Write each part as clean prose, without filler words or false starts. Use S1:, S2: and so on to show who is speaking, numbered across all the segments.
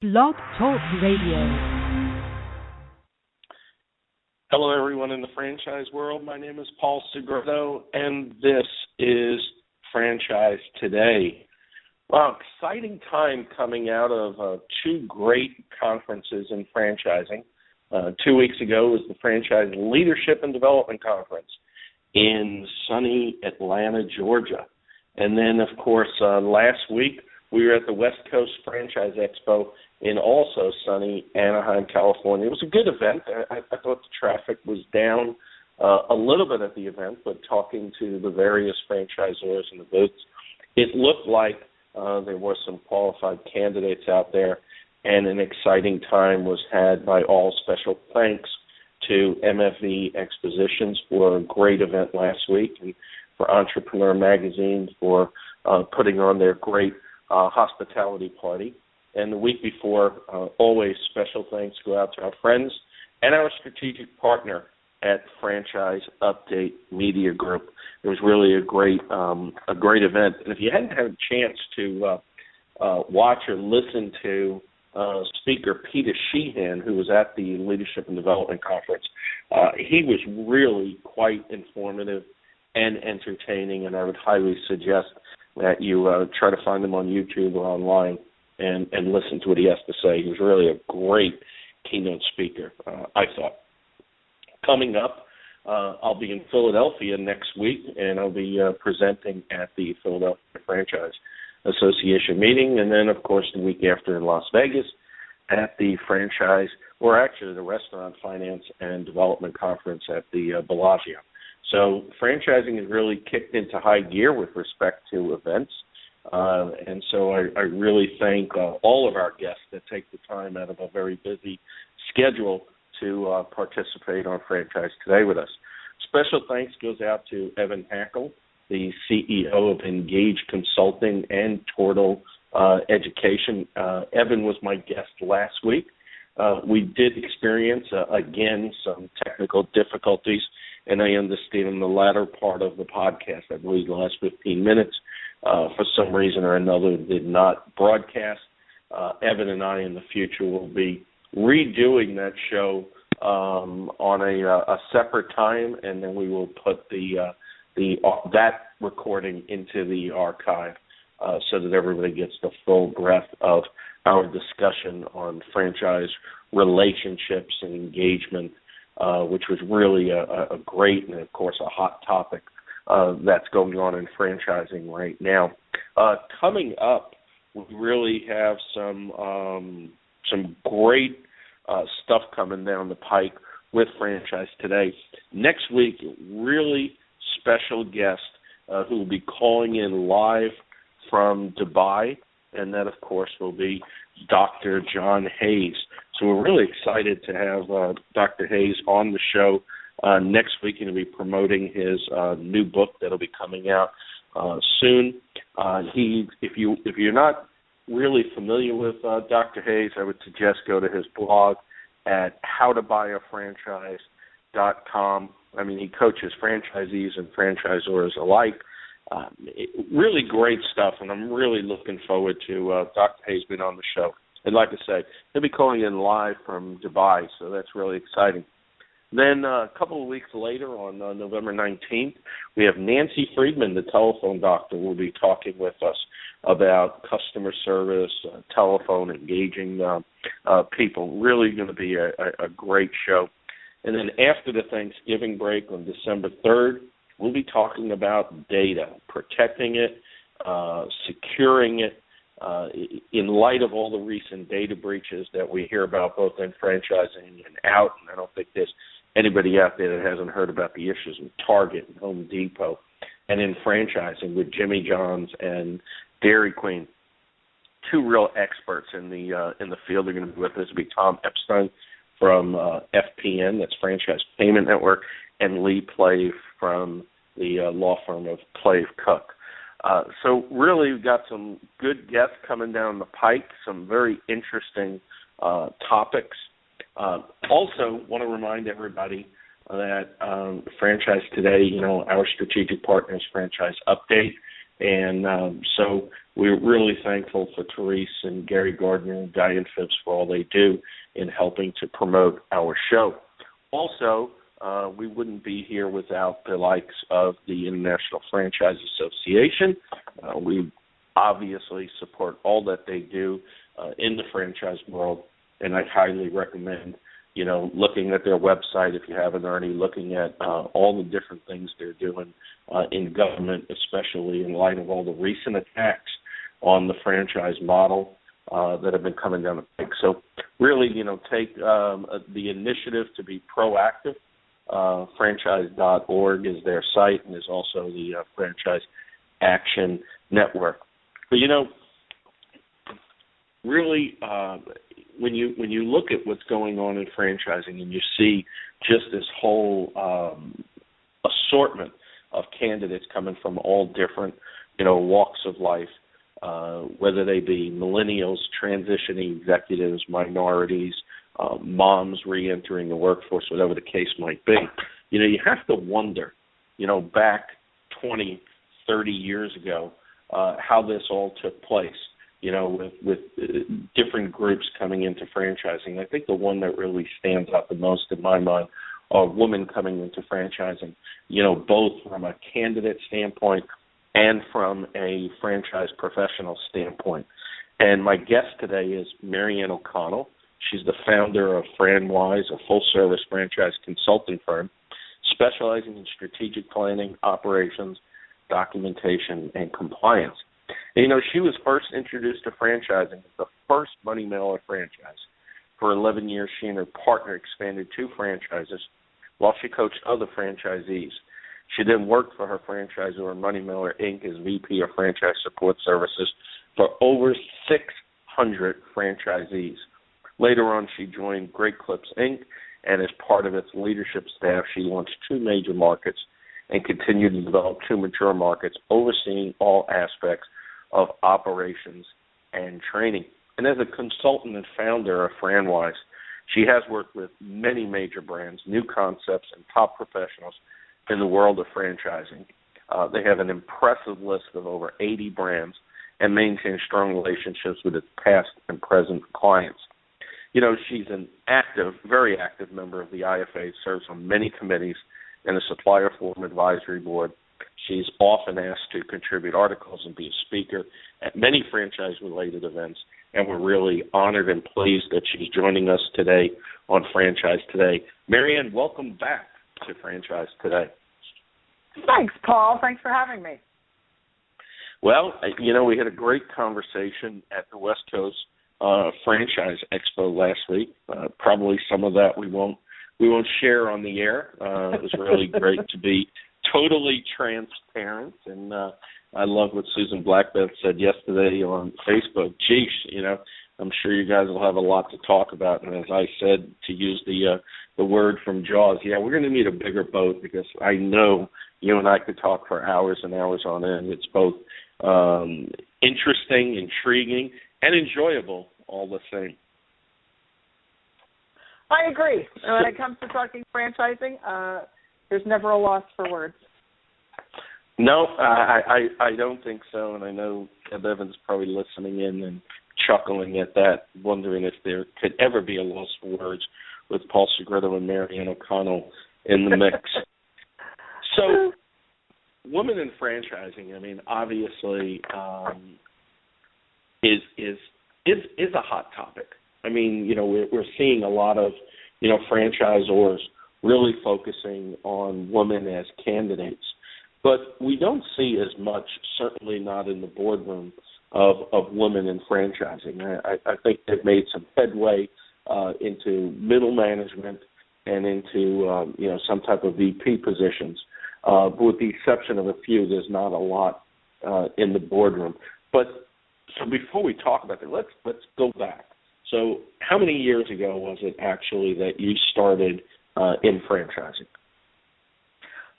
S1: Blog Talk Radio.
S2: Hello, everyone in the franchise world. My name is Paul Segreto, and this is Franchise Today. Well, exciting time coming out of two great conferences in franchising. 2 weeks ago was the Franchise Leadership and Development Conference in sunny Atlanta, Georgia. And then, of course, last week we were at the West Coast Franchise Expo in also sunny Anaheim, California. It was a good event. I thought the traffic was down a little bit at the event, but talking to the various franchisors in the booths, it looked like there were some qualified candidates out there, and an exciting time was had by all. Special thanks to MFV Expositions for a great event last week, and for Entrepreneur Magazine for putting on their great hospitality party. And the week before, always special thanks go out to our friends and our strategic partner at Franchise Update Media Group. It was really a great event. And if you hadn't had a chance to watch or listen to Speaker Peter Sheehan, who was at the Leadership and Development Conference, he was really quite informative and entertaining, and I would highly suggest that you try to find him on YouTube or online and listen to what he has to say. He was really a great keynote speaker, I thought. Coming up, I'll be in Philadelphia next week, and I'll be presenting at the Philadelphia Franchise Association meeting, and then, of course, the week after in Las Vegas at the the Restaurant Finance and Development Conference at the Bellagio. So franchising has really kicked into high gear with respect to events. And so I really thank all of our guests that take the time out of a very busy schedule to participate on Franchise Today with us. Special thanks goes out to Evan Hackle, the CEO of Engage Consulting and Tortle Education. Evan was my guest last week. We did experience, again, some technical difficulties, and I understand in the latter part of the podcast, I believe the last 15 minutes, for some reason or another, did not broadcast. Evan and I in the future will be redoing that show on a separate time, and then we will put that recording into the archive so that everybody gets the full breadth of our discussion on franchise relationships and engagement, which was really a great and, of course, a hot topic that's going on in franchising right now. Coming up, we really have some great stuff coming down the pike with Franchise Today. Next week, really special guest who will be calling in live from Dubai, and that, of course, will be Dr. John Hayes. So we're really excited to have Dr. Hayes on the show next week. He'll be promoting his new book that'll be coming out soon. If you're not really familiar with Dr. Hayes, I would suggest go to his blog at howtobuyafranchise.com. I mean, he coaches franchisees and franchisors alike. Really great stuff, and I'm really looking forward to Dr. Hayes being on the show. And like I say, he'll be calling in live from Dubai, so that's really exciting. Then a couple of weeks later, on November 19th, we have Nancy Friedman, the telephone doctor, will be talking with us about customer service, telephone, engaging people. Really going to be a great show. And then after the Thanksgiving break on December 3rd, we'll be talking about data, protecting it, securing it, in light of all the recent data breaches that we hear about both in franchising and out. And I don't think there's anybody out there that hasn't heard about the issues with Target and Home Depot, and in franchising with Jimmy John's and Dairy Queen. Two real experts in the field are going to be with us. It'll be Tom Epstein from FPN, that's Franchise Payment Network, and Lee Plave from the law firm of Plave Cook. So really we've got some good guests coming down the pike, some very interesting topics. Also want to remind everybody that Franchise Today, our strategic partners, Franchise Update And so we're really thankful for Therese and Gary Gardner and Diane Phipps for all they do in helping to promote our show. Also, we wouldn't be here without the likes of the International Franchise Association. We obviously support all that they do in the franchise world, and I highly recommend, looking at their website if you haven't already, looking at all the different things they're doing in government, especially in light of all the recent attacks on the franchise model that have been coming down the pike. So really, take the initiative to be proactive. Franchise.org is their site, and there's also the Franchise Action Network. But, really, when you look at what's going on in franchising and you see just this whole assortment of candidates coming from all different, walks of life, whether they be millennials, transitioning executives, minorities, moms re-entering the workforce, whatever the case might be, you have to wonder, back 20, 30 years ago, how this all took place, with different groups coming into franchising. I think the one that really stands out the most in my mind are women coming into franchising, both from a candidate standpoint and from a franchise professional standpoint. And my guest today is Marianne O'Connell. She's the founder of FranWise, a full-service franchise consulting firm specializing in strategic planning, operations, documentation, and compliance. And, she was first introduced to franchising as the first money mailer franchise. For 11 years, she and her partner expanded 2 franchises while she coached other franchisees. She then worked for her franchisor, Money Mailer, Inc., as VP of Franchise Support Services for over 600 franchisees. Later on, she joined Great Clips, Inc., and as part of its leadership staff, she launched 2 major markets and continued to develop 2 mature markets, overseeing all aspects of operations and training. And as a consultant and founder of FranWise, she has worked with many major brands, new concepts, and top professionals in the world of franchising. They have an impressive list of over 80 brands and maintain strong relationships with its past and present clients. She's an very active member of the IFA, serves on many committees and the Supplier Forum Advisory Board. She's often asked to contribute articles and be a speaker at many franchise-related events, and we're really honored and pleased that she's joining us today on Franchise Today. Marianne, welcome back to Franchise Today.
S3: Thanks, Paul. Thanks for having me.
S2: Well, we had a great conversation at the West Coast Franchise Expo last week. Probably some of that we won't share on the air. It was really great to be totally transparent, and I love what Susan Blackbeth said yesterday on Facebook. Geesh, I'm sure you guys will have a lot to talk about. And as I said, to use the word from Jaws, we're going to need a bigger boat, because I know you and I could talk for hours and hours on end. It's both interesting, intriguing, and enjoyable all the same.
S3: I agree. When it comes to talking franchising, there's never a loss for words.
S2: No, I don't think so, and I know Ed Evans is probably listening in and chuckling at that, wondering if there could ever be a loss for words with Paul Segreto and Marianne O'Connell in the mix. So, women in franchising, obviously, is a hot topic. We're seeing a lot of, franchisors really focusing on women as candidates. But we don't see as much, certainly not in the boardroom, of women in franchising. I think they've made some headway into middle management and into, some type of VP positions. But with the exception of a few, there's not a lot in the boardroom. But so before we talk about that, let's go back. So how many years ago was it actually that you started in franchising?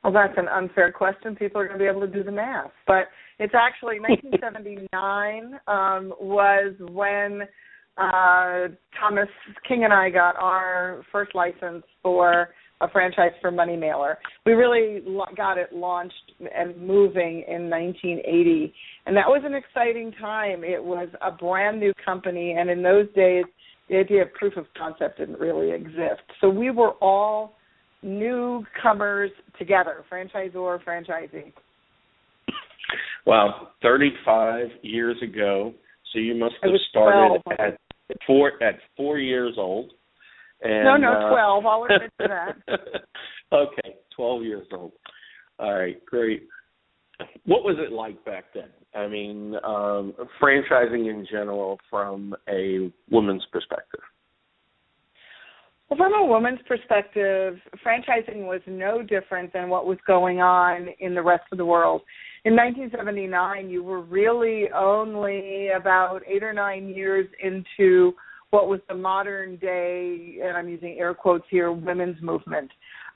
S3: Well, that's an unfair question. People are going to be able to do the math. But it's actually 1979 was when Thomas King and I got our first license for a franchise for Money Mailer. We really got it launched and moving in 1980, and that was an exciting time. It was a brand new company, and in those days, the idea of proof of concept didn't really exist. So we were all newcomers together, franchisor, franchisee.
S2: Wow, 35 years ago. So you must have started
S3: 12.
S2: at 4 years old. And,
S3: no, 12. I'll admit to that.
S2: Okay, 12 years old. All right, great. What was it like back then? I mean, franchising in general from a woman's perspective.
S3: Well, from a woman's perspective, franchising was no different than what was going on in the rest of the world. In 1979, you were really only about 8 or 9 years into what was the modern day, and I'm using air quotes here, women's movement.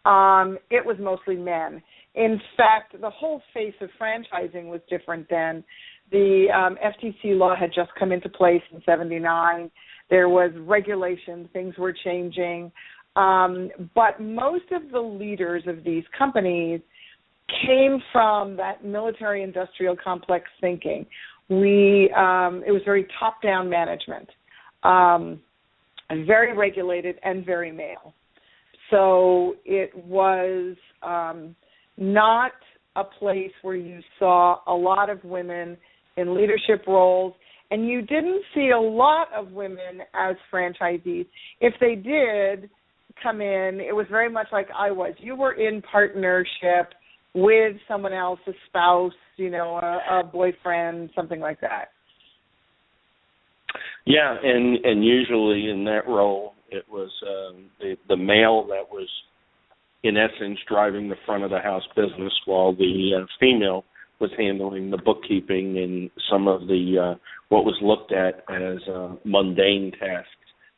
S3: It was mostly men. In fact, the whole face of franchising was different then. The FTC law had just come into place in 79. There was regulation. Things were changing. But most of the leaders of these companies came from that military-industrial complex thinking. It was very top-down management, very regulated and very male. So it was not a place where you saw a lot of women in leadership roles, and you didn't see a lot of women as franchisees. If they did come in, it was very much like I was. You were in partnership with someone else, a spouse, a boyfriend, something like that. Yeah,
S2: and usually in that role, it was the male that was, in essence, driving the front of the house business, while the female was handling the bookkeeping and some of the what was looked at as mundane tasks,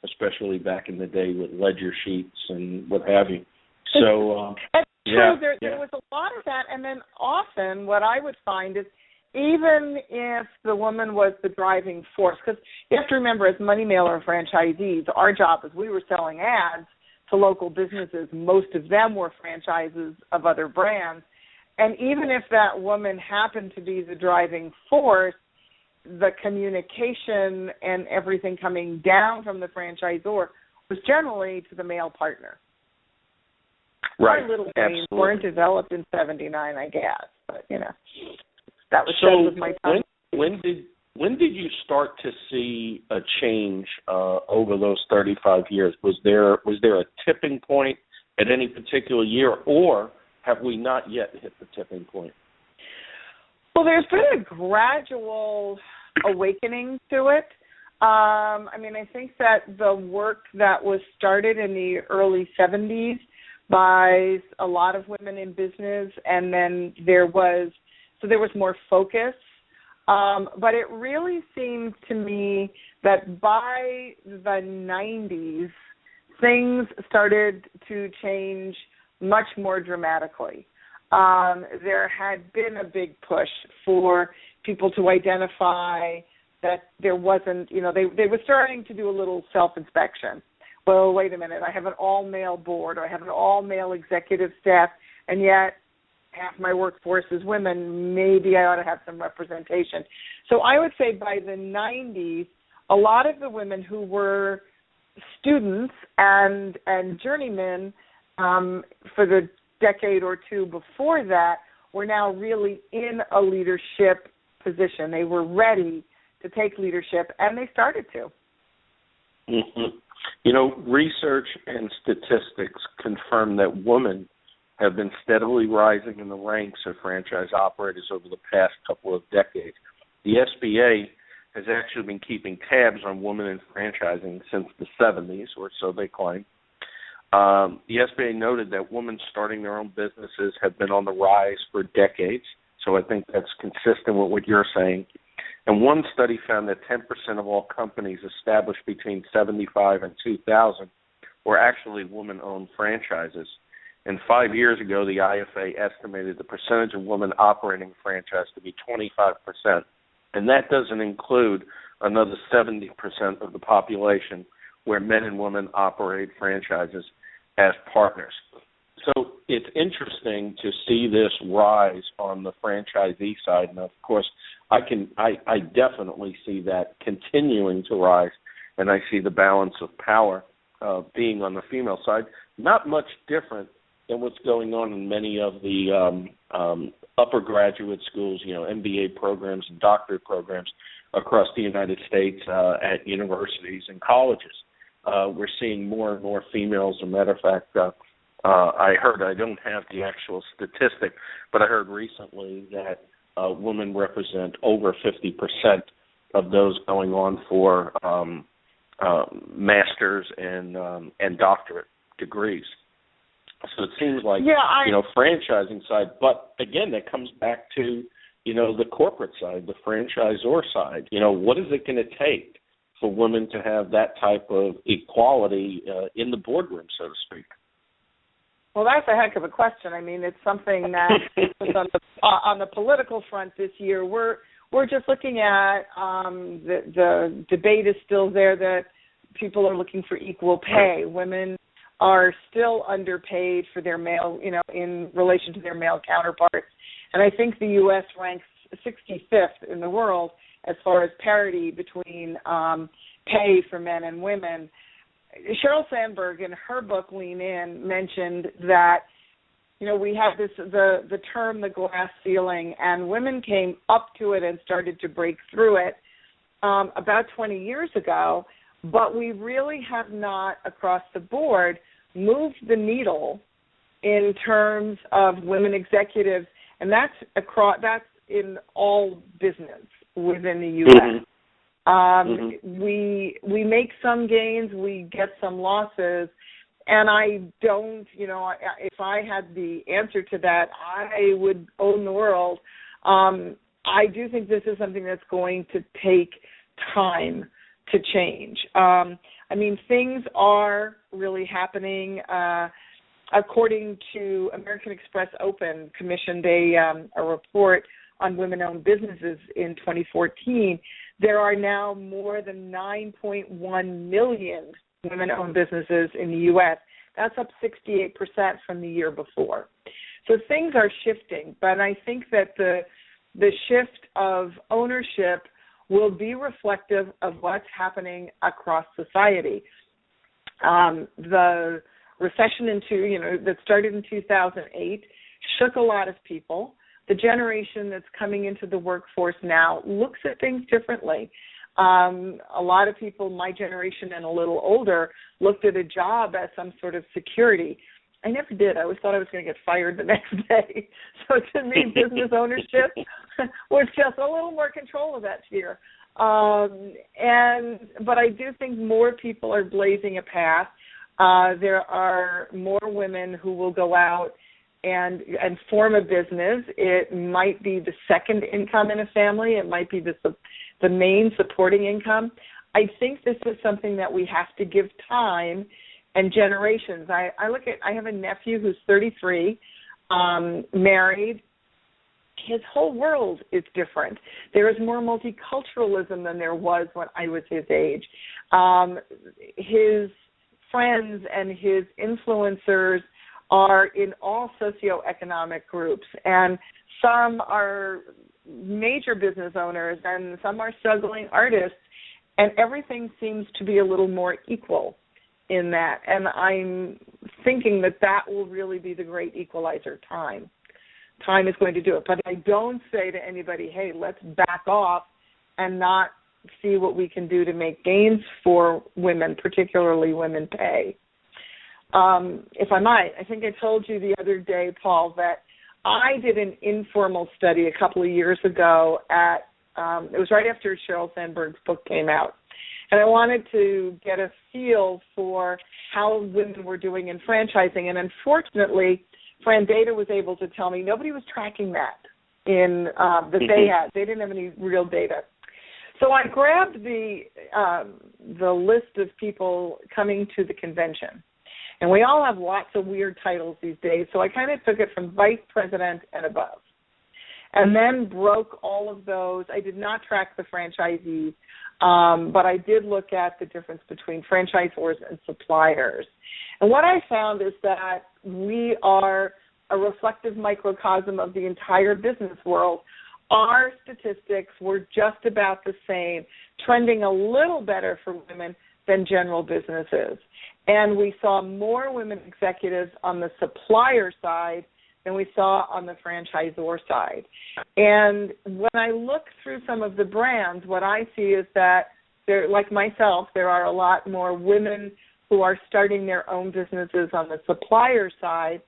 S2: especially back in the day with ledger sheets and what have you. So
S3: that's true. There was a lot of that, and then often what I would find is even if the woman was the driving force, because you have to remember, as Money Mailer franchisees, our job is we were selling ads to local businesses. Most of them were franchises of other brands. And even if that woman happened to be the driving force, the communication and everything coming down from the franchisor was generally to the male partner.
S2: Right.
S3: Our little brains weren't developed in 79, I guess. But, that was my time.
S2: When did you start to see a change over those 35 years? Was there a tipping point at any particular year, or have we not yet hit the tipping point?
S3: Well, there's been a gradual awakening to it. I think that the work that was started in the early 70s by a lot of women in business, and then there was more focus. But it really seemed to me that by the 90s, things started to change much more dramatically. There had been a big push for people to identify that there wasn't, they were starting to do a little self-inspection. Well, wait a minute, I have an all-male board, or I have an all-male executive staff, and yet half my workforce is women. Maybe I ought to have some representation. So I would say by the 90s, a lot of the women who were students and journeymen for the decade or two before that were now really in a leadership position. They were ready to take leadership, and they started to.
S2: Mm-hmm. Research and statistics confirm that women have been steadily rising in the ranks of franchise operators over the past couple of decades. The SBA has actually been keeping tabs on women in franchising since the 70s, or so they claim. The SBA noted that women starting their own businesses have been on the rise for decades, so I think that's consistent with what you're saying. And one study found that 10% of all companies established between 75 and 2000 were actually women-owned franchises. And 5 years ago, the IFA estimated the percentage of women operating a franchise to be 25%. And that doesn't include another 70% of the population where men and women operate franchises as partners. So it's interesting to see this rise on the franchisee side, and of course, I definitely see that continuing to rise, and I see the balance of power being on the female side. Not much different than what's going on in many of the upper graduate schools, MBA programs and doctorate programs across the United States at universities and colleges. We're seeing more and more females. As a matter of fact, I don't have the actual statistic, but I heard recently that women represent over 50% of those going on for master's and doctorate degrees. So it seems like, franchising side, but again, that comes back to, the corporate side, the franchisor side. What is it going to take for women to have that type of equality in the boardroom, so to speak?
S3: Well, that's a heck of a question. I mean, it's something that on the political front this year, we're just looking at the debate is still there that people are looking for equal pay. Women are still underpaid for their male, in relation to their male counterparts. And I think the U.S. ranks 65th in the world as far as parity between pay for men and women. Sheryl Sandberg, in her book Lean In, mentioned that, we have the term the glass ceiling, and women came up to it and started to break through it about 20 years ago, but we really have not, across the board, moved the needle in terms of women executives, and that's in all business within the U.S. We make some gains, we get some losses, and I don't, if I had the answer to that, I would own the world. I do think this is something that's going to take time to change. Things are really happening. According to American Express Open, commissioned a report on women-owned businesses in 2014, there are now more than 9.1 million women-owned businesses in the U.S. That's up 68% from the year before. So things are shifting, but I think that the shift of ownership will be reflective of what's happening across society. The recession that started in 2008 shook a lot of people. The generation that's coming into the workforce now looks at things differently. A lot of people, my generation and a little older, looked at a job as some sort of security. I never did. I always thought I was going to get fired the next day. So to me, business ownership was just a little more control of that sphere. But I do think more people are blazing a path. There are more women who will go out and form a business. It might be the second income in a family. It might be the main supporting income. I think this is something that we have to give time and generations. I have a nephew who's 33, married. His whole world is different. There is more multiculturalism than there was when I was his age. His friends and his influencers are in all socioeconomic groups, and some are major business owners and some are struggling artists, and everything seems to be a little more equal in that. And I'm thinking that will really be the great equalizer. Time is going to do it. But I don't say to anybody, hey, let's back off and not see what we can do to make gains for women, particularly women pay. If I might, I think I told you the other day, Paul, that I did an informal study a couple of years ago it was right after Sheryl Sandberg's book came out. And I wanted to get a feel for how women were doing in franchising. And unfortunately, FranData was able to tell me nobody was tracking that that they had. They didn't have any real data. So I grabbed the list of people coming to the convention. And we all have lots of weird titles these days, so I kind of took it from vice president and above. And then broke all of those. I did not track the franchisees, but I did look at the difference between franchisors and suppliers. And what I found is that we are a reflective microcosm of the entire business world, our statistics were just about the same, trending a little better for women than general businesses. And we saw more women executives on the supplier side than we saw on the franchisor side. And when I look through some of the brands, what I see is that, there, like myself, there are a lot more women who are starting their own businesses on the supplier side,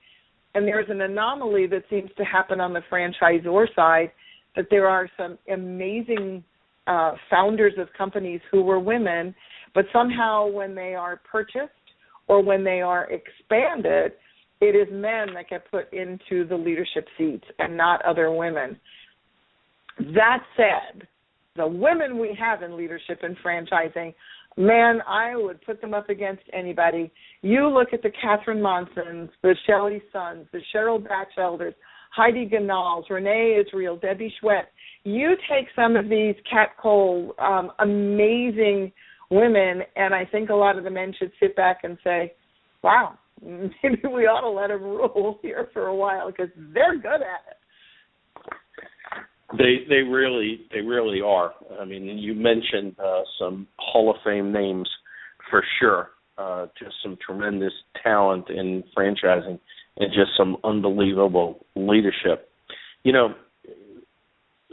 S3: and there's an anomaly that seems to happen on the franchisor side, that there are some amazing founders of companies who were women, but somehow when they are purchased or when they are expanded, it is men that get put into the leadership seats and not other women. That said, the women we have in leadership and franchising, man, I would put them up against anybody. You look at the Catherine Monsons, the Shelley Sons, the Cheryl Batchelders, Heidi Ganals, Renee Israel, Debbie Schwett. You take some of these Kat Cole, amazing women, and I think a lot of the men should sit back and say, wow, maybe we ought to let them rule here for a while because they're good at it.
S2: They really are. I mean, you mentioned some Hall of Fame names for sure. Just some tremendous talent in franchising and just some unbelievable leadership. You know,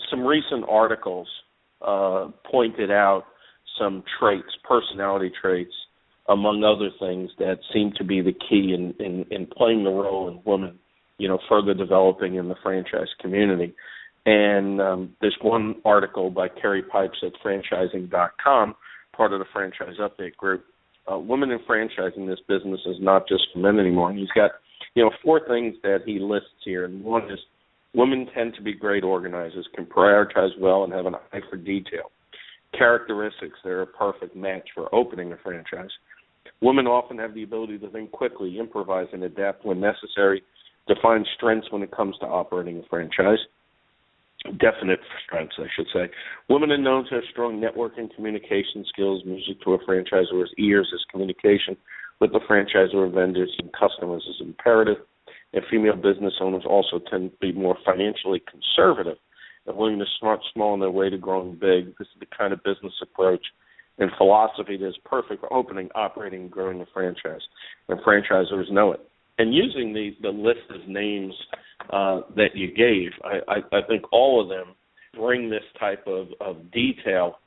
S2: some recent articles pointed out some traits, personality traits, among other things, that seem to be the key in playing the role in women, you know, further developing in the franchise community. And there's one article by Kerry Pipes at franchising.com, part of the Franchise Update group. Women in franchising, this business is not just for men anymore. And he's got, you know, 4 things that he lists here. And one is women tend to be great organizers, can prioritize well, and have an eye for detail. Characteristics that are a perfect match for opening a franchise. Women often have the ability to think quickly, improvise, and adapt when necessary, to find strengths when it comes to operating a franchise. Definite strengths, I should say. Women are known to have strong networking, communication skills. Music to a franchisor's ears is communication with the franchisor, vendors, and customers is imperative. And female business owners also tend to be more financially conservative and willing to start small on their way to growing big. This is the kind of business approach and philosophy that is perfect for opening, operating, and growing a franchise. And franchisors know it. And using the list of names that you gave, I think all of them bring this type of detail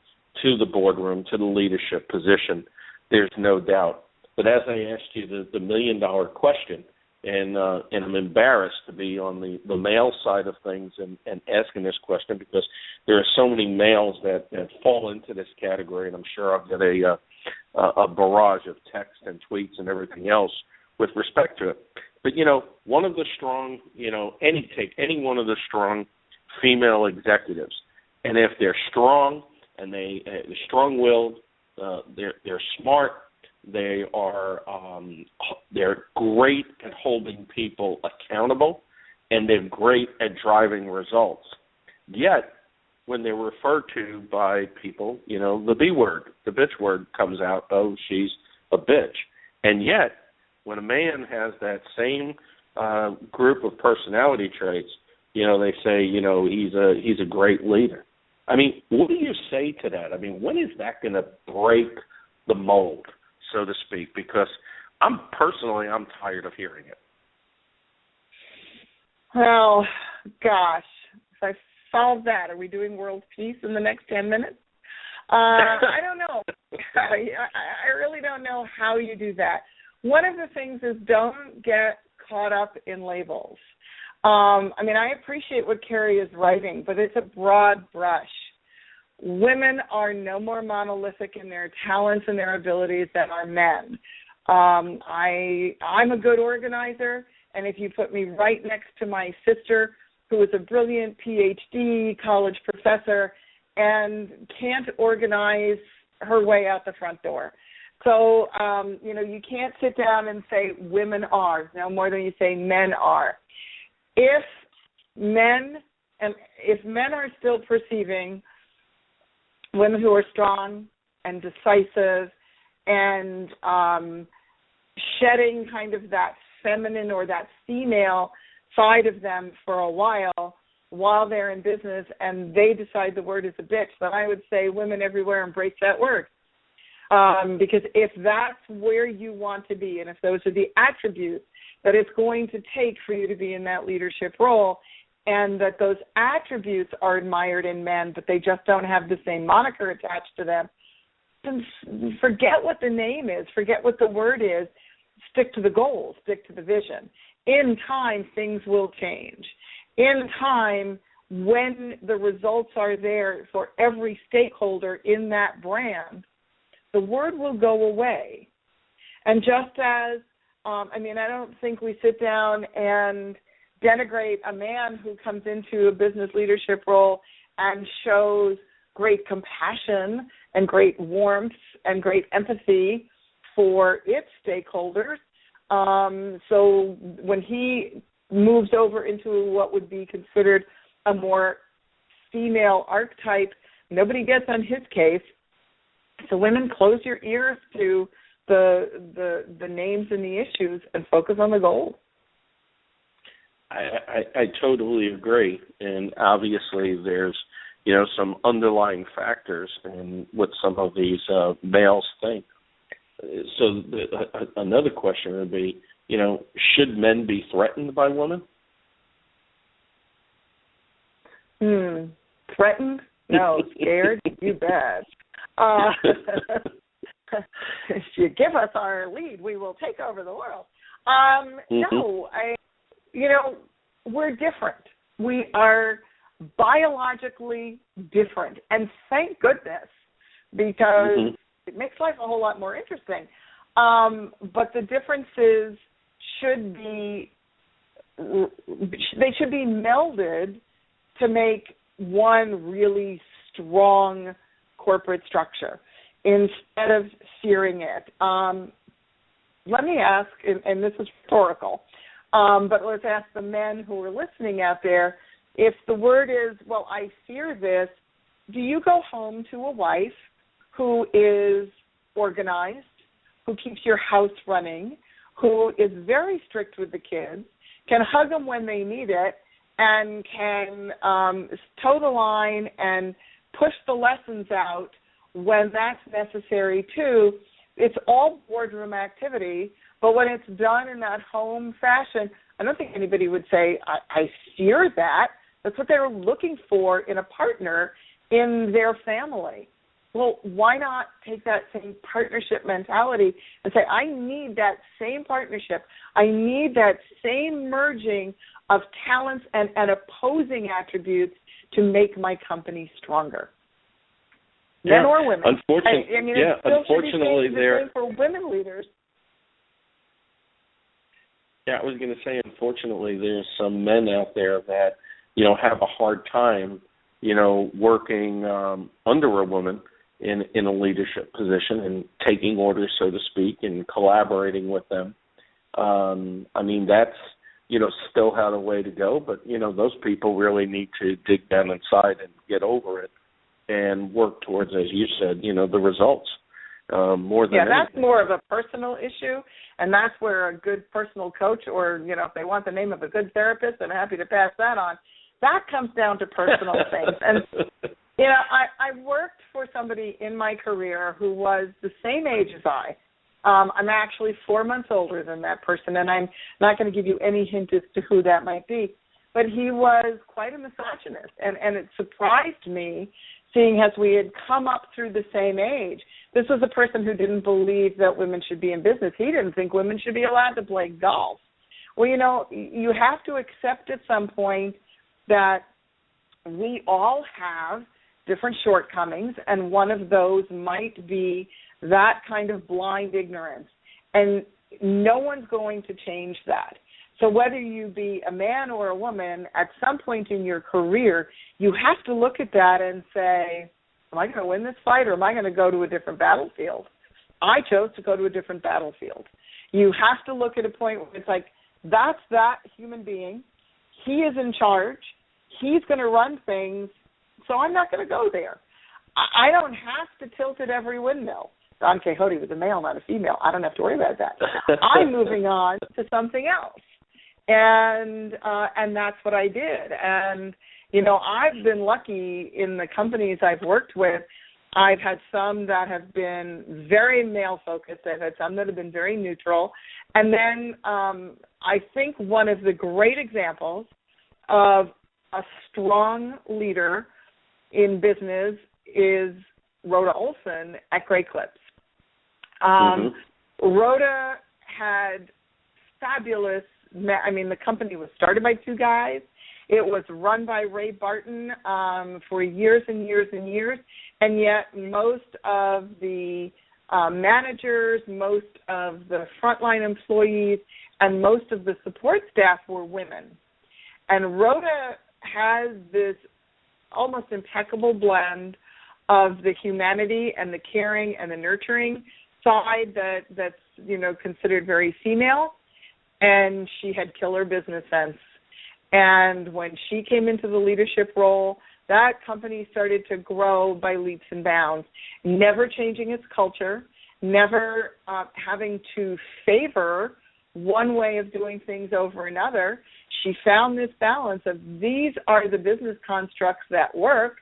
S2: to the boardroom, to the leadership position. There's no doubt. But as I asked you the million-dollar question, and I'm embarrassed to be on the male side of things and asking this question because there are so many males that fall into this category, and I'm sure I'll get a barrage of text and tweets and everything else with respect to it. But, you know, one of the strong, you know, any one of the strong female executives, and if they're strong and they're strong-willed, they're smart, they're great at holding people accountable, and they're great at driving results. Yet, when they're referred to by people, you know, the B word, the bitch word comes out, oh, she's a bitch. And yet, when a man has that same group of personality traits, you know, they say, you know, he's a great leader. I mean, what do you say to that? I mean, when is that going to break the mold, so to speak? Because I'm tired of hearing it.
S3: Well, gosh, if I solve that, are we doing world peace in the next 10 minutes? I don't know. I really don't know how you do that. One of the things is don't get caught up in labels. I mean, I appreciate what Carrie is writing, but it's a broad brush. Women are no more monolithic in their talents and their abilities than are men. I'm a good organizer, and if you put me right next to my sister, who is a brilliant PhD college professor and can't organize her way out the front door. So, you know, you can't sit down and say women are, no more than you say men are. If men are still perceiving women who are strong and decisive and shedding kind of that feminine or that female side of them for a while they're in business and they decide the word is a bitch, then I would say women everywhere embrace that word. Because if that's where you want to be and if those are the attributes that it's going to take for you to be in that leadership role and that those attributes are admired in men but they just don't have the same moniker attached to them, then forget what the name is, forget what the word is, stick to the goal, stick to the vision. In time, things will change. In time, when the results are there for every stakeholder in that brand, the word will go away. And just as, I don't think we sit down and denigrate a man who comes into a business leadership role and shows great compassion and great warmth and great empathy for its stakeholders. So when he moves over into what would be considered a more female archetype, nobody gets on his case. So women, close your ears to the names and the issues and focus on the goals.
S2: I totally agree, and obviously there's some underlying factors in what some of these males think. So another question would be, should men be threatened by women?
S3: Threatened? No. Scared? You bet. If you give us our lead, we will take over the world. No, we're different. We are biologically different, and thank goodness, because it makes life a whole lot more interesting. But the differences should be melded to make one really strong corporate structure instead of searing it. Let me ask, and this is rhetorical, but let's ask the men who are listening out there, if the word is, well, I fear this, do you go home to a wife who is organized, who keeps your house running, who is very strict with the kids, can hug them when they need it, and can toe the line and push the lessons out when that's necessary too? It's all boardroom activity, but when it's done in that home fashion, I don't think anybody would say, I fear that. That's what they're looking for in a partner in their family. Well, why not take that same partnership mentality and say, I need that same partnership. I need that same merging of talents and opposing attributes to make my company stronger. Men or women.
S2: Unfortunately,
S3: there for women leaders.
S2: Yeah, I was going to say, unfortunately, there's some men out there that have a hard time, working under a woman in a leadership position and taking orders, so to speak, and collaborating with them. That's still had a way to go, but those people really need to dig down inside and get over it and work towards, as you said, the results more than anything. That's
S3: more of a personal issue, and that's where a good personal coach, or if they want the name of a good therapist, I'm happy to pass that on. That comes down to personal things. And I worked for somebody in my career who was the same age as I. I'm actually 4 months older than that person, and I'm not going to give you any hint as to who that might be. But he was quite a misogynist, and it surprised me, seeing as we had come up through the same age. This was a person who didn't believe that women should be in business. He didn't think women should be allowed to play golf. Well, you have to accept at some point that we all have different shortcomings, and one of those might be that kind of blind ignorance. And no one's going to change that. So whether you be a man or a woman, at some point in your career, you have to look at that and say, am I going to win this fight, or am I going to go to a different battlefield? I chose to go to a different battlefield. You have to look at a point where it's like, that's that human being. He is in charge. He's going to run things, so I'm not going to go there. I don't have to tilt at every windmill. Don Quixote was a male, not a female. I don't have to worry about that. I'm moving on to something else. And that's what I did. And, I've been lucky in the companies I've worked with. I've had some that have been very male-focused. I've had some that have been very neutral. And then I think one of the great examples of a strong leader in business is Rhoda Olson at Great Clips. Rhoda had fabulous, the company was started by two guys. It was run by Ray Barton for years and years and years, and yet most of the managers, most of the frontline employees, and most of the support staff were women. And Rhoda has this almost impeccable blend of the humanity and the caring and the nurturing side that's considered very female, and she had killer business sense. And when she came into the leadership role, that company started to grow by leaps and bounds, never changing its culture, never having to favor one way of doing things over another. She found this balance of these are the business constructs that work.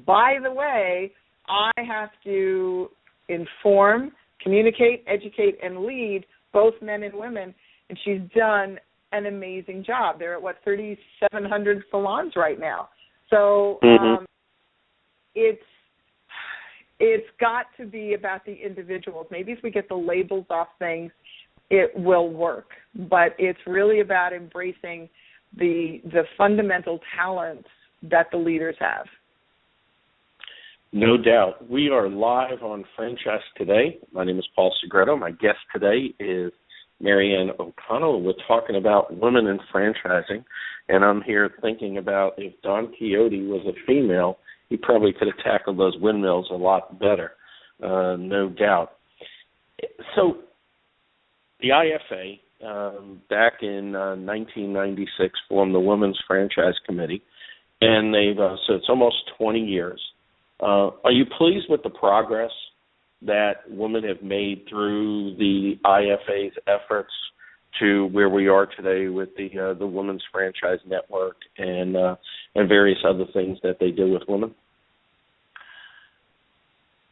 S3: By the way, I have to inform, communicate, educate, and lead both men and women, and she's done an amazing job. They're at, 3,700 salons right now. So it's got to be about the individuals. Maybe if we get the labels off things, it will work. But it's really about embracing the fundamental talents that the leaders have.
S2: No doubt. We are live on Franchise Today. My name is Paul Segreto. My guest today is Marianne O'Connell. We're talking about women in franchising, and I'm here thinking about if Don Quixote was a female, he probably could have tackled those windmills a lot better, no doubt. So the IFA, back in 1996, formed the Women's Franchise Committee, and so it's almost 20 years. Are you pleased with the progress that women have made through the IFA's efforts to where we are today with the Women's Franchise Network and various other things that they do with women?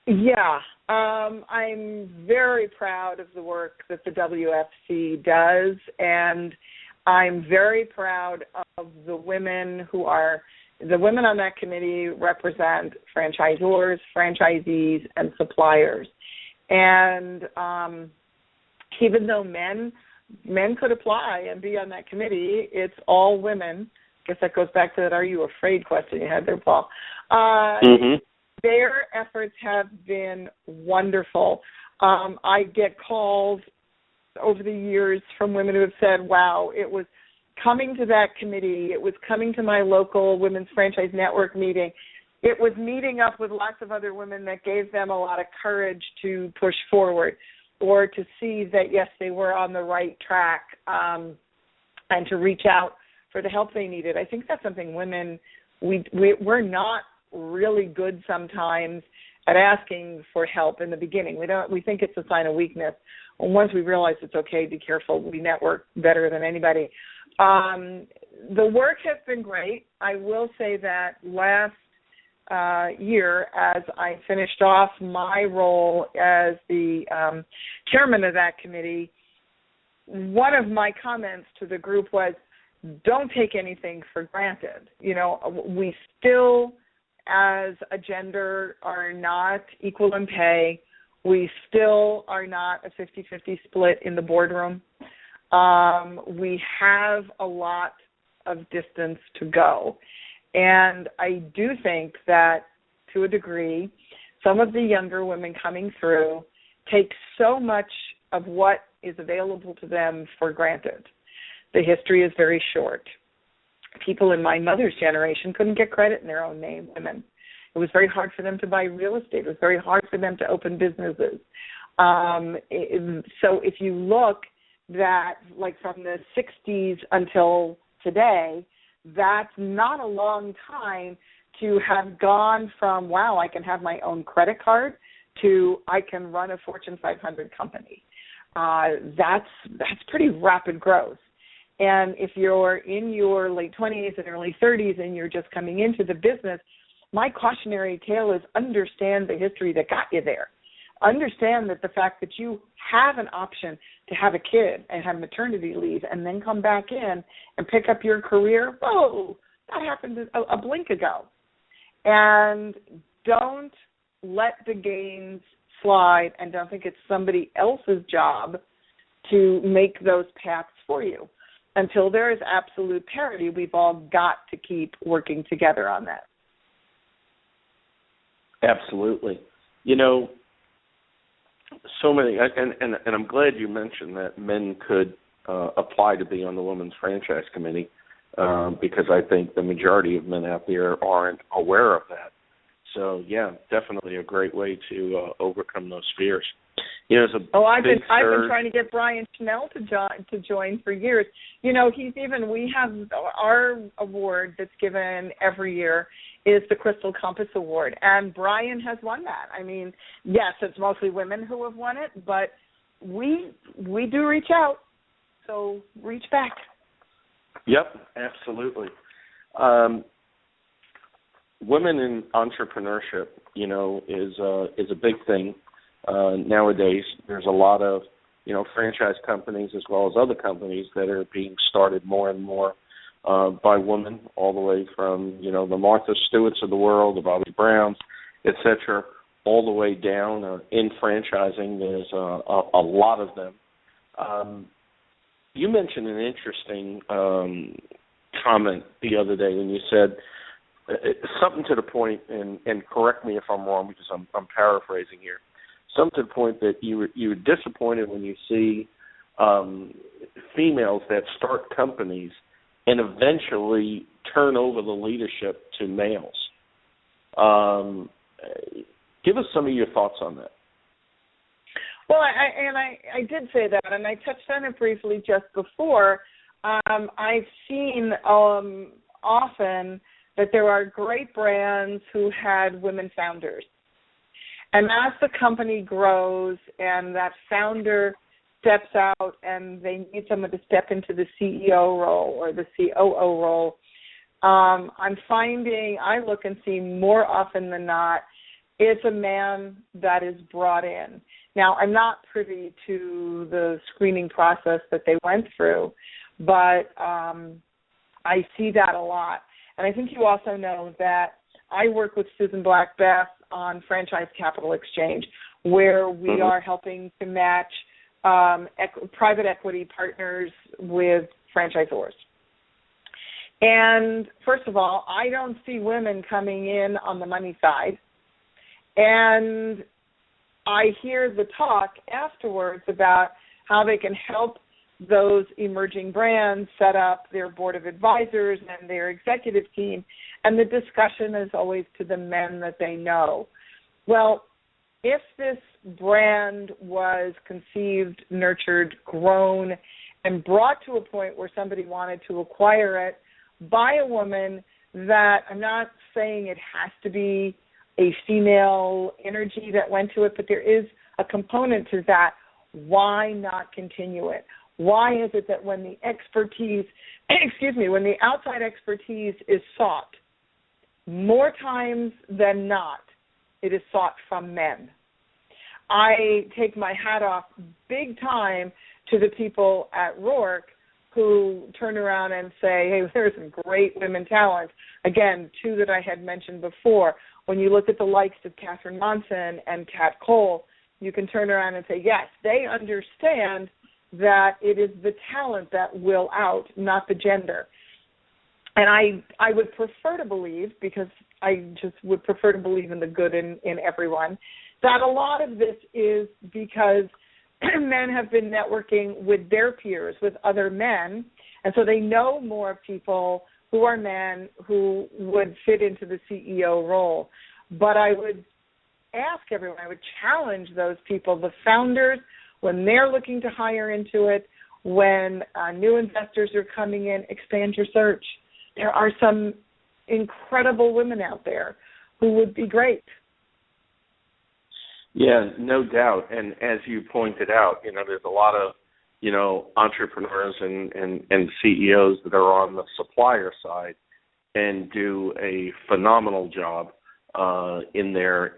S3: Yeah, I'm very proud of the work that the WFC does, and I'm very proud of the women who are. The women on that committee represent franchisors, franchisees, and suppliers. And even though men could apply and be on that committee, it's all women. I guess that goes back to that "Are you afraid?" question you had there, Paul. Their efforts have been wonderful. I get calls over the years from women who have said, wow, it was coming to that committee, it was coming to my local Women's Franchise Network meeting, it was meeting up with lots of other women that gave them a lot of courage to push forward or to see that, yes, they were on the right track and to reach out for the help they needed. I think that's something women, we're not really good sometimes at asking for help in the beginning. We think it's a sign of weakness. And once we realize it's okay, be careful, we network better than anybody. The work has been great. I will say that last year, as I finished off my role as the chairman of that committee, one of my comments to the group was, don't take anything for granted. We still, as a gender, are not equal in pay. We still are not a 50-50 split in the boardroom. We have a lot of distance to go. And I do think that, to a degree, some of the younger women coming through take so much of what is available to them for granted. The history is very short. People in my mother's generation couldn't get credit in their own name, women. It was very hard for them to buy real estate. It was very hard for them to open businesses. So if you look that, like from the 60s until today, that's not a long time to have gone from, wow, I can have my own credit card, to I can run a Fortune 500 company. That's pretty rapid growth. And if you're in your late 20s and early 30s and you're just coming into the business, my cautionary tale is understand the history that got you there. Understand that the fact that you have an option to have a kid and have maternity leave and then come back in and pick up your career, whoa, that happened a blink ago. And don't let the gains slide and don't think it's somebody else's job to make those paths for you. Until there is absolute parity, we've all got to keep working together on that.
S2: Absolutely. So many, and I'm glad you mentioned that men could apply to be on the Women's Franchise Committee because I think the majority of men out there aren't aware of that. So, yeah, definitely a great way to overcome those fears. I've been
S3: trying to get Brian Schnell to join for years. We have our award that's given every year is the Crystal Compass Award, and Brian has won that. I mean, yes, it's mostly women who have won it, but we do reach out, so reach back.
S2: Yep, absolutely. Women in entrepreneurship, is a big thing. Nowadays, there's a lot of, franchise companies as well as other companies that are being started more and more by women, all the way from, the Martha Stewarts of the world, the Bobby Browns, et cetera, all the way down in franchising. There's a lot of them. You mentioned an interesting comment the other day when you said something to the point, and correct me if I'm wrong because I'm paraphrasing here, something to the point that you're disappointed when you see females that start companies and eventually turn over the leadership to males. Give us some of your thoughts on that.
S3: Well, I did say that, and I touched on it briefly just before. I've seen often that there are great brands who had women founders. And as the company grows and that founder steps out and they need someone to step into the CEO role or the COO role, I'm finding, I look and see more often than not, it's a man that is brought in. Now, I'm not privy to the screening process that they went through, but I see that a lot. And I think you also know that I work with Susan Black-Beth on Franchise Capital Exchange, where we are helping to match private equity partners with franchisors. And first of all, I don't see women coming in on the money side. And I hear the talk afterwards about how they can help those emerging brands set up their board of advisors and their executive team, and the discussion is always to the men that they know. Well, if this brand was conceived, nurtured, grown, and brought to a point where somebody wanted to acquire it by a woman, that I'm not saying it has to be a female energy that went to it, but there is a component to that. Why not continue it? Why is it that when the expertise, when the outside expertise is sought, more times than not, it is sought from men? I take my hat off big time to the people at Rourke who turn around and say, hey, there's some great women talent. Again, two that I had mentioned before. When you look at the likes of Catherine Monson and Kat Cole, you can turn around and say, yes, they understand that it is the talent that will out, not the gender. And I would prefer to believe, because I just would prefer to believe in the good in everyone, that a lot of this is because men have been networking with their peers, with other men, and so they know more people who are men who would fit into the CEO role. But I would ask everyone, I would challenge those people, the founders, when they're looking to hire into it, when new investors are coming in, expand your search. There are some incredible women out there who would be great.
S2: Yeah, no doubt. And as you pointed out, there's a lot of, entrepreneurs and CEOs that are on the supplier side and do a phenomenal job in their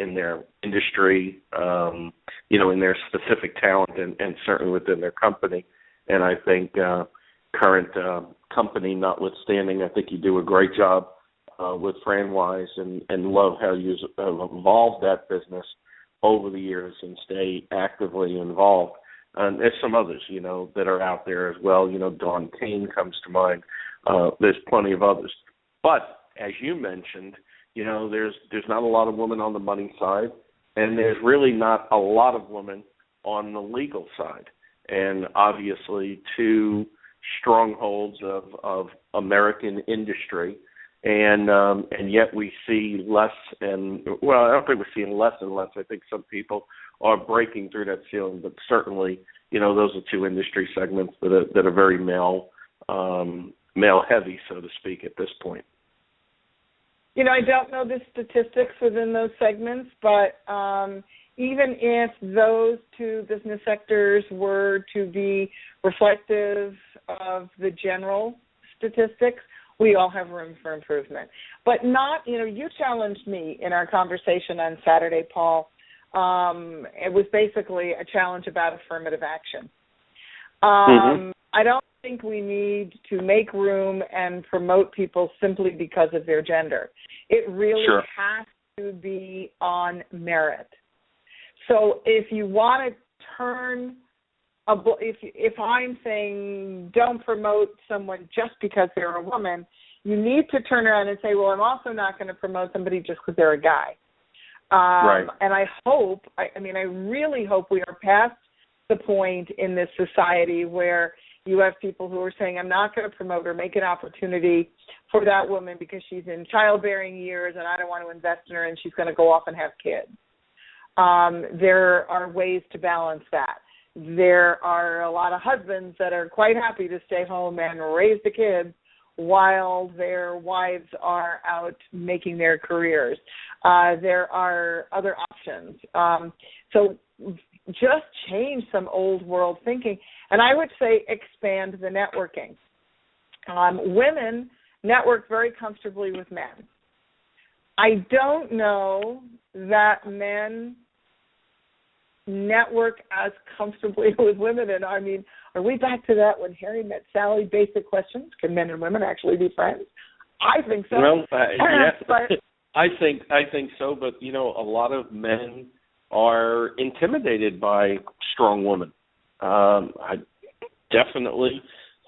S2: industry, in their specific talent and certainly within their company. And I think current company notwithstanding, I think you do a great job with FranWise and love how you have evolved that business over the years and stay actively involved. There's some others, that are out there as well. Dawn Kane comes to mind. There's plenty of others. But as you mentioned, there's not a lot of women on the money side, and there's really not a lot of women on the legal side. And obviously, two strongholds of American industry, and yet we see less and I don't think we're seeing less and less. I think some people are breaking through that ceiling, but certainly, those are two industry segments that are very male heavy, so to speak, at this point.
S3: I don't know the statistics within those segments, but even if those two business sectors were to be reflective of the general statistics, we all have room for improvement. But not, you challenged me in our conversation on Saturday, Paul. It was basically a challenge about affirmative action. I don't think we need to make room and promote people simply because of their gender. It really has to be on merit. So if you want to turn, if I'm saying don't promote someone just because they're a woman, you need to turn around and say, well, I'm also not going to promote somebody just because they're a guy.
S2: Right.
S3: And I hope, I really hope we are past the point in this society where you have people who are saying, I'm not going to promote or make an opportunity for that woman because she's in childbearing years and I don't want to invest in her and she's going to go off and have kids. There are ways to balance that. There are a lot of husbands that are quite happy to stay home and raise the kids while their wives are out making their careers. There are other options. So just change some old world thinking. And I would say expand the networking. Women network very comfortably with men. I don't know that men network as comfortably with women. And are we back to that when Harry met Sally basic questions? Can men and women actually be friends? I think so.
S2: Well, yeah, but I think so. But a lot of men are intimidated by strong women. I definitely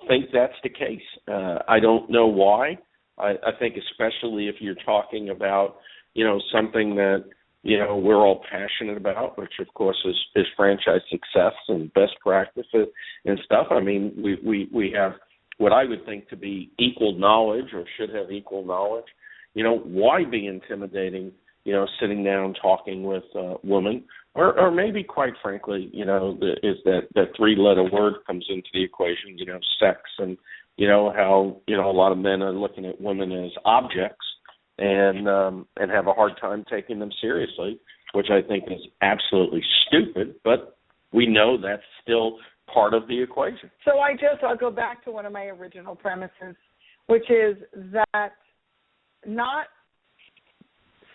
S2: think that's the case. I don't know why. I think especially if you're talking about something that we're all passionate about, which of course is franchise success and best practices and stuff. We have what I would think to be equal knowledge or should have equal knowledge. Why be intimidating, sitting down talking with women or maybe quite frankly, is that three-letter word comes into the equation, sex and, how, a lot of men are looking at women as objects and have a hard time taking them seriously, which I think is absolutely stupid, but we know that's still part of the equation.
S3: So I'll go back to one of my original premises, which is that not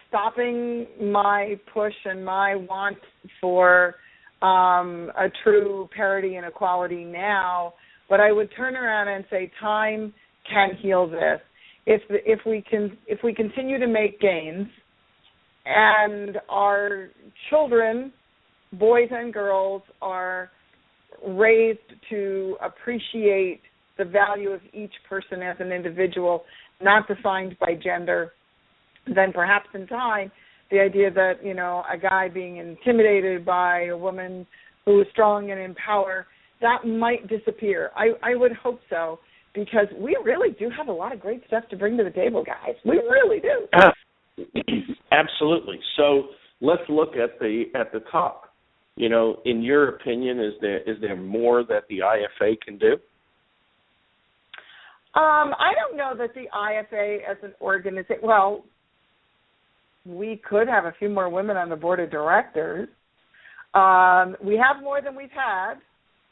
S3: stopping my push and my want for a true parity and equality now, but I would turn around and say time can heal this. If we continue to make gains and our children, boys and girls, are raised to appreciate the value of each person as an individual, not defined by gender, then perhaps in time the idea that, a guy being intimidated by a woman who is strong and in power, that might disappear. I would hope so, because we really do have a lot of great stuff to bring to the table, guys. We really do.
S2: Absolutely. So let's look at the top. In your opinion, is there more that the IFA can do?
S3: I don't know that the IFA as an organization, well, we could have a few more women on the board of directors. We have more than we've had,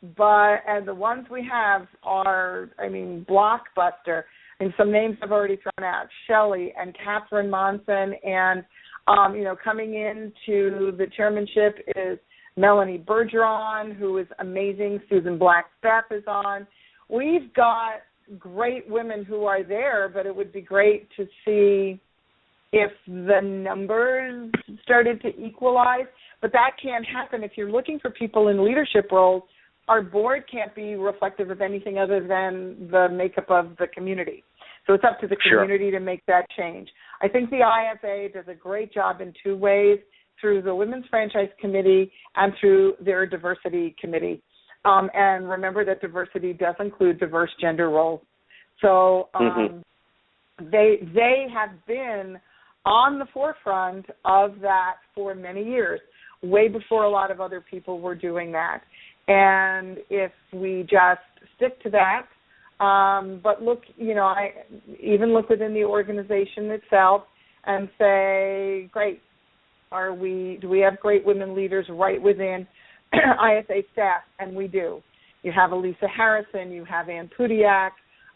S3: and the ones we have are, blockbuster. And some names I've already thrown out: Shelley and Catherine Monson, and coming into the chairmanship is Melanie Bergeron, who is amazing. Susan Blackstaff is on. We've got great women who are there, but it would be great to see if the numbers started to equalize. But that can't happen if you're looking for people in leadership roles. Our board can't be reflective of anything other than the makeup of the community. So it's up to the community to make that change. I think the IFA does a great job in two ways, through the Women's Franchise Committee and through their diversity committee. And remember that diversity does include diverse gender roles. So they have been on the forefront of that for many years, way before a lot of other people were doing that. And if we just stick to that, but look, I even look within the organization itself and say, great, do we have great women leaders right within IFA staff? And we do. You have Elisa Harrison, you have Ann Pudiak,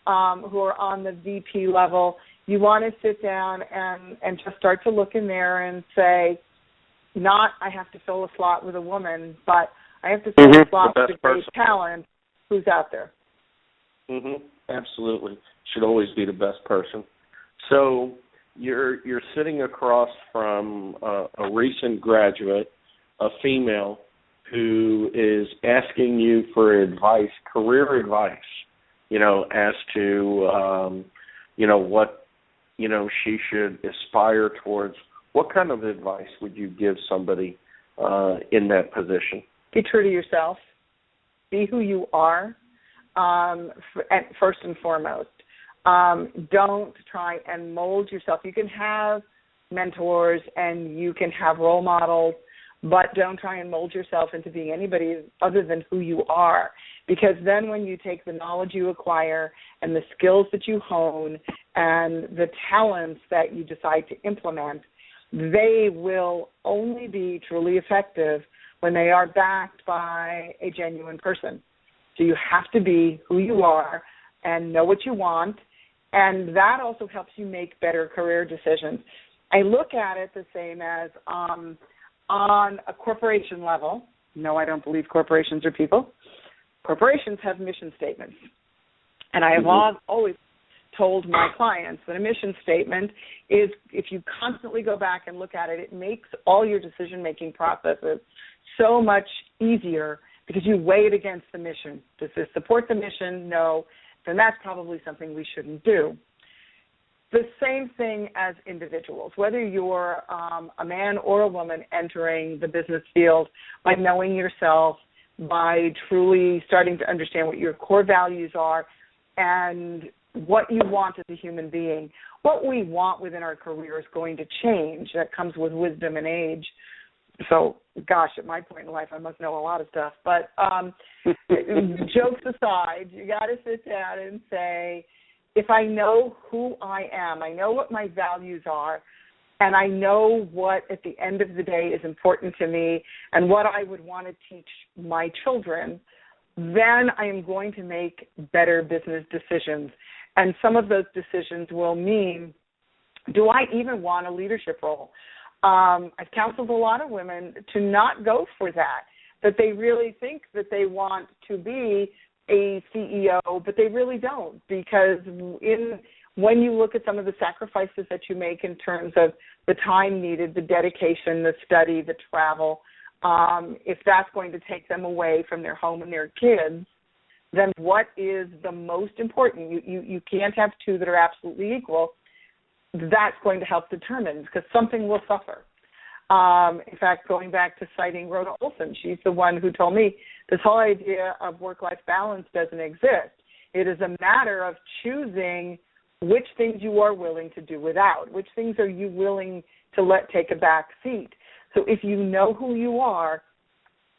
S3: who are on the VP level. You want to sit down and just start to look in there and say, not I have to fill a slot with a woman, but I have to fill a slot with a great talent who's out there.
S2: Absolutely. Should always be the best person. So you're sitting across from a recent graduate, a female, who is asking you for advice, career advice, as to, what, she should aspire towards. What kind of advice would you give somebody in that position?
S3: Be true to yourself. Be who you are, first and foremost. Don't try and mold yourself. You can have mentors and you can have role models, but don't try and mold yourself into being anybody other than who you are, because then when you take the knowledge you acquire and the skills that you hone and the talents that you decide to implement, they will only be truly effective when they are backed by a genuine person. So you have to be who you are and know what you want, and that also helps you make better career decisions. I look at it the same as on a corporation level. No, I don't believe corporations are people. Corporations have mission statements. And I have always told my clients that a mission statement is, if you constantly go back and look at it, it makes all your decision-making processes so much easier because you weigh it against the mission. Does this support the mission? No. Then that's probably something we shouldn't do. The same thing as individuals, whether you're a man or a woman entering the business field, by knowing yourself, by truly starting to understand what your core values are and what you want as a human being. What we want within our career is going to change. That comes with wisdom and age. So, gosh, at my point in life, I must know a lot of stuff. But jokes aside, you got to sit down and say, if I know who I am, I know what my values are, and I know what, at the end of the day, is important to me and what I would want to teach my children, then I am going to make better business decisions. And some of those decisions will mean, do I even want a leadership role? I've counseled a lot of women to not go for that they really think that they want to be a CEO, but they really don't, because when you look at some of the sacrifices that you make in terms of the time needed, the dedication, the study, the travel, if that's going to take them away from their home and their kids, then what is the most important? You can't have two that are absolutely equal. That's going to help determine, because something will suffer. In fact, going back to citing Rhoda Olson, she's the one who told me this whole idea of work-life balance doesn't exist. It is a matter of choosing which things you are willing to do without, which things are you willing to let take a back seat. So if you know who you are,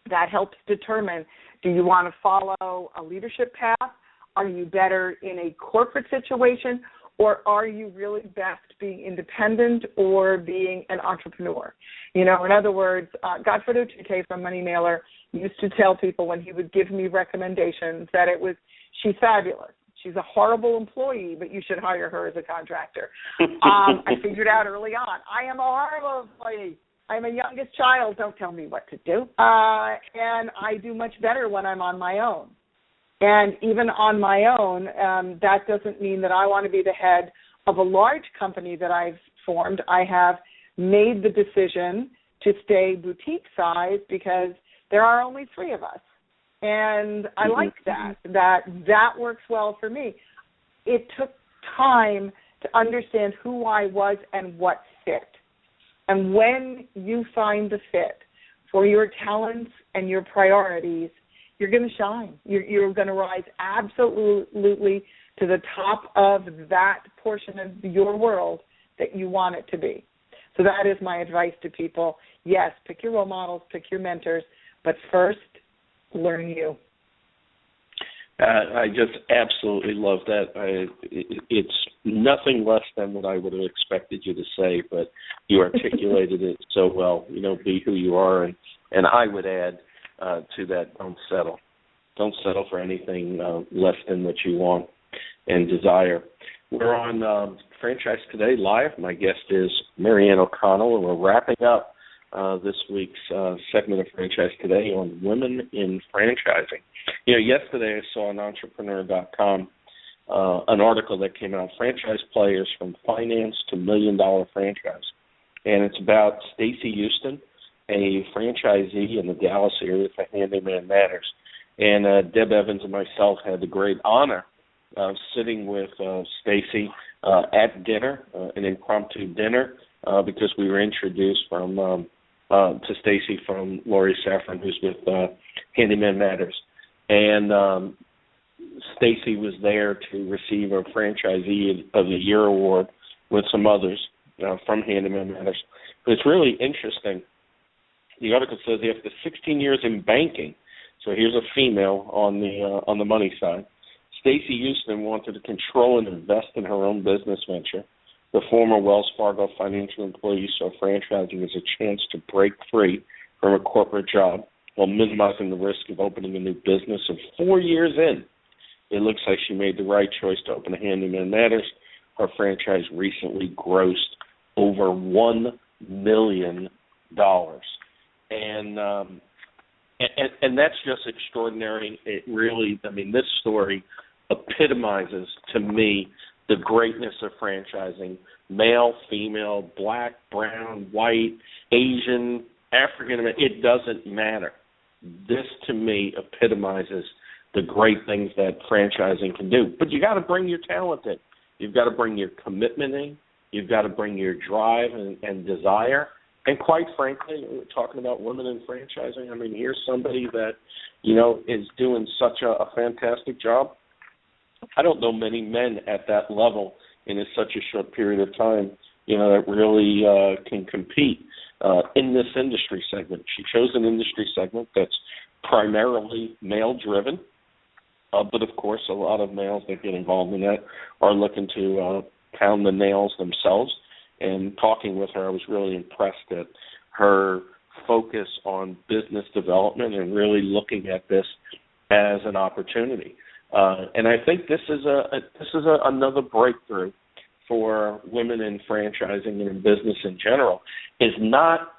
S3: that helps determine, do you want to follow a leadership path? Are you better in a corporate situation? or are you really best being independent or being an entrepreneur? You know, in other words, Godfredo Tute from Money Mailer used to tell people when he would give me recommendations that it was, she's fabulous. She's a horrible employee, but you should hire her as a contractor. I figured out early on, I am a horrible employee. I'm a youngest child. Don't tell me what to do. And I do much better when I'm on my own. And even on my own, that doesn't mean that I want to be the head of a large company that I've formed. I have made the decision to stay boutique size because there are only 3 of us. And I like that works well for me. It took time to understand who I was and what fit. And when you find the fit for your talents and your priorities, you're going to shine. You're going to rise absolutely to the top of that portion of your world that you want it to be. So that is my advice to people. Yes, pick your role models, pick your mentors, but first, learn you.
S2: I just absolutely love that. It's nothing less than what I would have expected you to say, but you articulated it so well. You know, be who you are, and I would add to that, don't settle. Don't settle for anything less than what you want and desire. We're on Franchise Today Live. My guest is Marianne O'Connell, and we're wrapping up this week's segment of Franchise Today on women in franchising. You know, yesterday I saw on entrepreneur.com an article that came out, Franchise Players from Finance to $1 Million Franchise. And it's about Stacy Houston, a franchisee in the Dallas area for Handyman Matters. And Deb Evans and myself had the great honor of sitting with Stacy at dinner, an impromptu dinner, because we were introduced to Stacy from Lori Saffron, who's with Handyman Matters. And Stacy was there to receive a Franchisee of the Year award with some others from Handyman Matters. But it's really interesting. The article says after 16 years in banking, so here's a female on the money side, Stacy Houston wanted to control and invest in her own business venture. The former Wells Fargo financial employee saw franchising as a chance to break free from a corporate job while minimizing the risk of opening a new business. And 4 years in, it looks like she made the right choice to open a Handyman Matters. Her franchise recently grossed over $1 million. And that's just extraordinary. It really, I mean, this story epitomizes to me the greatness of franchising. Male, female, black, brown, white, Asian, African American, it doesn't matter. This to me epitomizes the great things that franchising can do. But you got to bring your talent in. You've got to bring your commitment in. You've got to bring your drive and desire. And quite frankly, we're talking about women in franchising. I mean, here's somebody that, you know, is doing such a fantastic job. I don't know many men at that level in such a short period of time, you know, that really can compete in this industry segment. She chose an industry segment that's primarily male-driven, but of course a lot of males that get involved in that are looking to pound the nails themselves. And talking with her, I was really impressed at her focus on business development and really looking at this as an opportunity. And I think this is another breakthrough for women in franchising and in business in general, is not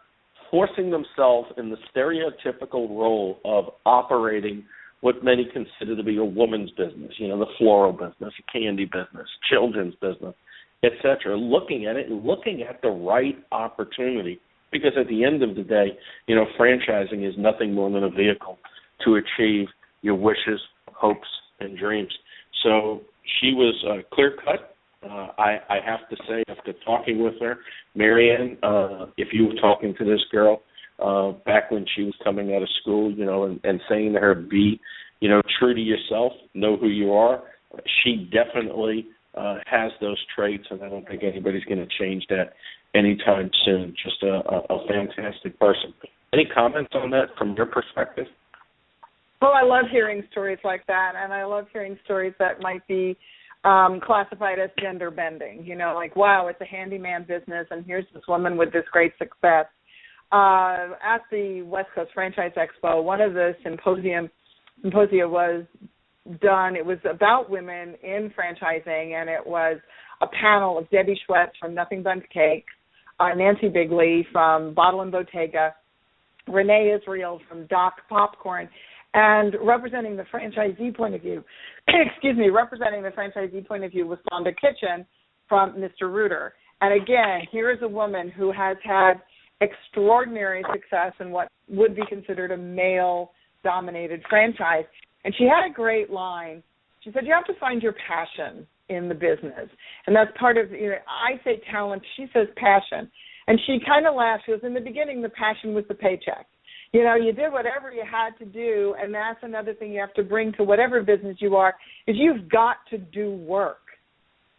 S2: forcing themselves in the stereotypical role of operating what many consider to be a woman's business, you know, the floral business, candy business, children's business, etc. Looking at it and looking at the right opportunity, because at the end of the day, you know, franchising is nothing more than a vehicle to achieve your wishes, hopes, and dreams. So she was clear-cut. I have to say, after talking with her, Marianne, if you were talking to this girl back when she was coming out of school, you know, and saying to her, be, you know, true to yourself, know who you are, she definitely has those traits, and I don't think anybody's going to change that anytime soon. Just a fantastic person. Any comments on that from your perspective?
S3: Well, I love hearing stories like that, and I love hearing stories that might be classified as gender bending. Like, wow, it's a handyman business, and here's this woman with this great success. At the West Coast Franchise Expo, one of the symposia was done. It was about women in franchising, and it was a panel of Debbie Schwetz from Nothing But Cakes, Nancy Bigley from Bottle and Bottega, Renee Israel from Doc Popcorn, and representing the franchisee point of view, was Sonda Kitchen from Mr. Rooter. And again, here is a woman who has had extraordinary success in what would be considered a male-dominated franchise. And she had a great line. She said, you have to find your passion in the business. And that's part of, I say talent, she says passion. And she kind of laughed. She goes, in the beginning, the passion was the paycheck. You did whatever you had to do, and that's another thing you have to bring to whatever business you are, is you've got to do work.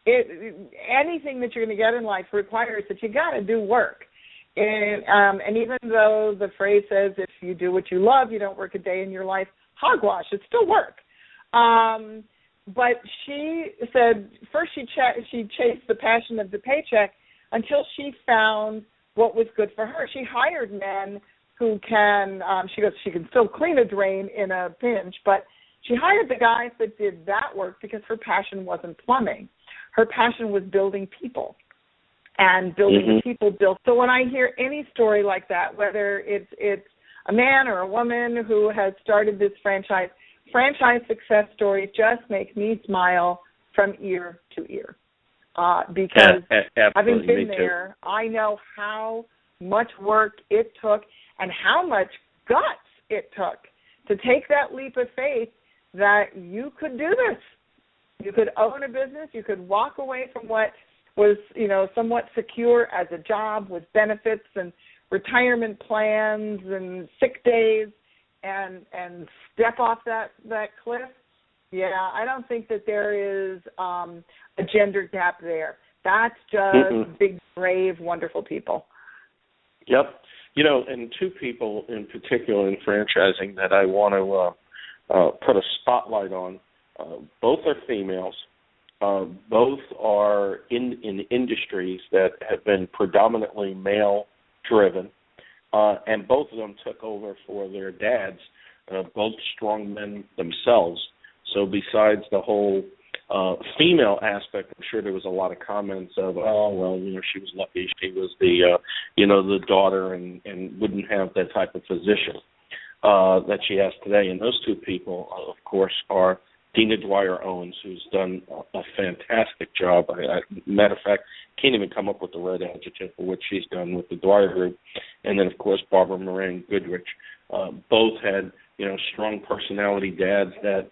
S3: Anything that you're going to get in life requires that you got to do work. And even though the phrase says if you do what you love, you don't work a day in your life, hogwash, it's still work. But she said first she chased the passion of the paycheck until she found what was good for her. She hired men who can, she can still clean a drain in a pinch, but she hired the guys that did that work because her passion wasn't plumbing. Her passion was building people. And building people built. So when I hear any story like that, whether it's a man or a woman who has started this franchise success stories just make me smile from ear to ear. Because having been there, I know how much work it took and how much guts it took to take that leap of faith that you could do this. You could own a business. You could walk away from what was, somewhat secure as a job with benefits and retirement plans and sick days and step off that cliff. Yeah, I don't think that there is a gender gap there. That's just big, brave, wonderful people.
S2: Yep. And two people in particular in franchising that I want to put a spotlight on, both are females. Both are in industries that have been predominantly male-driven, and both of them took over for their dads, both strong men themselves. So besides the whole female aspect, I'm sure there was a lot of comments of, she was lucky she was the daughter and wouldn't have that type of position that she has today. And those two people, of course, are Dina Dwyer-Owens, who's done a fantastic job. Matter of fact, can't even come up with the right adjective for what she's done with the Dwyer Group. And then, of course, Barbara Moran Goodrich. Both had, strong personality dads that,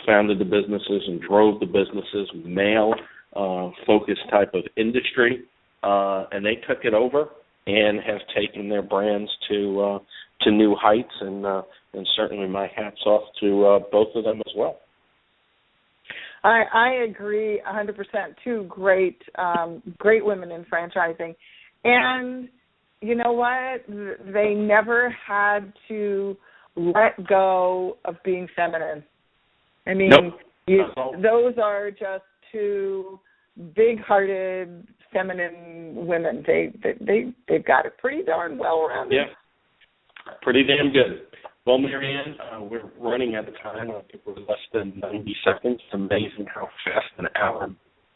S2: founded the businesses and drove the businesses, male-focused type of industry. And they took it over and have taken their brands to new heights. And certainly my hat's off to both of them as well.
S3: I agree 100%. Two great women in franchising. And you know what? They never had to let go of being feminine. I mean, those are just two big-hearted, feminine women. They've got it pretty darn well around.
S2: Yeah, pretty damn good. Well, Marianne, we're running out of time. I think we're less than 90 seconds. It's amazing how fast an hour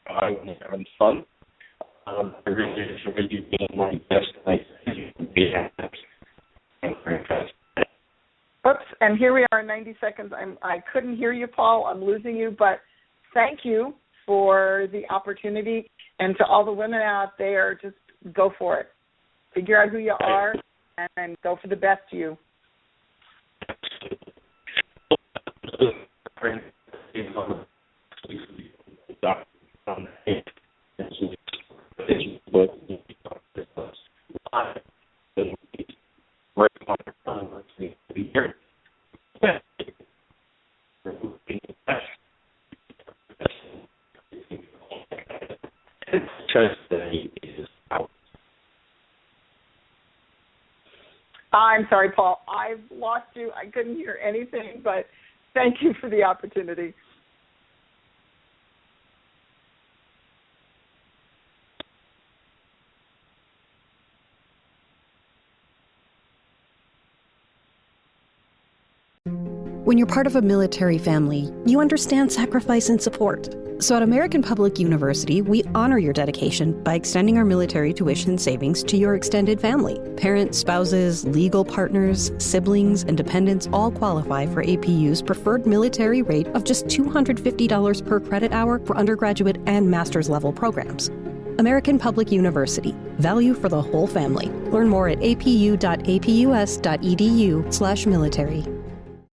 S2: by when you're having fun. I really enjoyed you being my guest tonight. You can be
S3: Oops, and here we are in 90 seconds. I couldn't hear you, Paul. I'm losing you, but thank you for the opportunity. And to all the women out there, just go for it. Figure out who you are and go for the best you. I'm sorry, Paul. I've lost you. I couldn't hear anything, but thank you for the opportunity.
S4: When you're part of a military family, you understand sacrifice and support. So at American Public University, we honor your dedication by extending our military tuition savings to your extended family. Parents, spouses, legal partners, siblings, and dependents all qualify for APU's preferred military rate of just $250 per credit hour for undergraduate and master's level programs. American Public University. Value for the whole family. Learn more at apu.apus.edu/military.